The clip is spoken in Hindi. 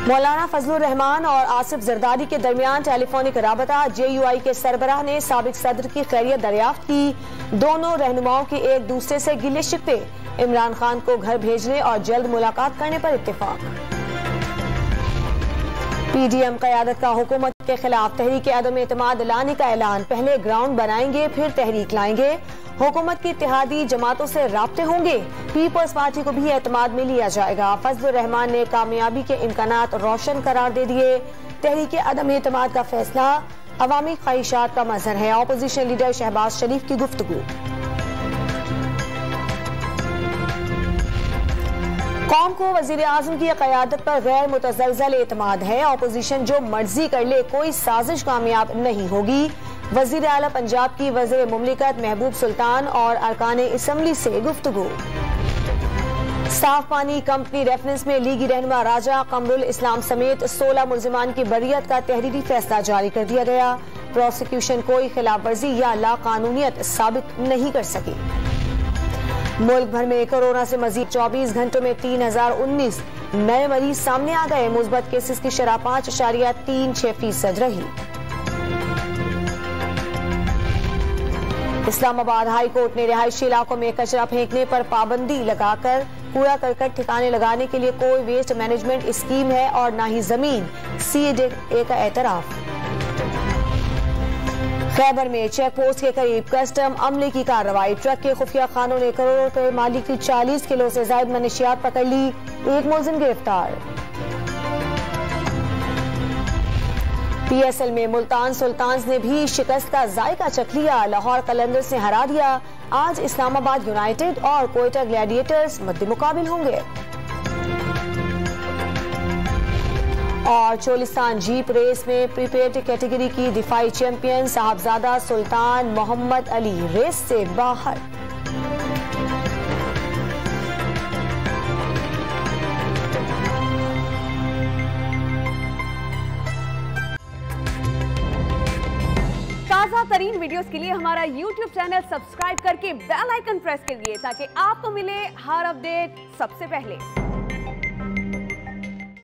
मौलाना फजलुर रहमान और आसिफ जरदारी के दरमियान टेलीफोनिक राबता। JUI के सरबराह ने साबिक सदर की खैरियत दरियाफ्त की। दोनों रहनुमाओं के एक दूसरे से गिले शिकवे। इमरान खान को घर भेजने और जल्द मुलाकात करने पर इत्तेफाक। PDM क़यादत का हुकूमत के खिलाफ तहरीक अदम एतमाद लाने का ऐलान। पहले ग्राउंड बनाएंगे फिर तहरीक लाएंगे। हुकूमत की इत्तेहादी जमातों से राब्ते होंगे। पीपल्स पार्टी को भी एतमाद में लिया जाएगा। फजलुर रहमान ने कामयाबी के इम्कानात रोशन करार दे दिए। तहरीक अदम एतमाद का फैसला अवामी ख्वाहिशात का मजहर है। अपोजिशन लीडर शहबाज शरीफ की गुफ्तगू। कौम को वजीर आजम की क़यादत पर गैर मुतज़लज़ल एतमाद है। अपोजिशन जो मर्जी कर ले कोई साजिश कामयाब नहीं होगी। वजीर आला पंजाब की वज़ीर मुमलिकत महबूब सुल्तान और अरकान असम्बली से गुफ्तगू। साफ पानी कंपनी रेफरेंस में लीगी रहनुमा राजा कमरुल इस्लाम समेत 16 मुल्जिमान की बरियत का तहरीरी फैसला जारी कर दिया गया। प्रोसिक्यूशन कोई खिलाफ वर्जी या लाकानूनियत साबित नहीं कर सकी। मुल्क भर में कोरोना से मजीद 24 घंटों में 3019 नए मरीज सामने आ गए। मुस्बत केसेस की शरह 5.36% रही। इस्लामाबाद हाई कोर्ट ने रिहायशी इलाकों में कचरा फेंकने पर पाबंदी लगाकर कूड़ा करकट ठिकाने लगाने के लिए कोई वेस्ट मैनेजमेंट स्कीम है और न ही जमीन। CA का एतराफ। खैबर में चेक पोस्ट के करीब कस्टम अमले की कार्रवाई। ट्रक के खुफिया खानों ने करोड़ों रुपए माली की 40 किलो से ज्यादा मनशियात पकड़ ली। एक मुलजिम गिरफ्तार। PSL में मुल्तान सुल्तान्स ने भी शिकस्त का जायका चख लिया। लाहौर कलंदर्स ने हरा दिया। आज इस्लामाबाद यूनाइटेड और कोयटा ग्लैडिएटर्स मद्दे मुकाबिल होंगे। और चोलिस्तान जीप रेस में प्रीपेड कैटेगरी की दिफाई चैंपियन साहबजादा सुल्तान मोहम्मद अली रेस से बाहर। ताज़ा तरीन वीडियोस के लिए हमारा YouTube चैनल सब्सक्राइब करके बेल आइकन प्रेस करिए ताकि आपको मिले हर अपडेट सबसे पहले।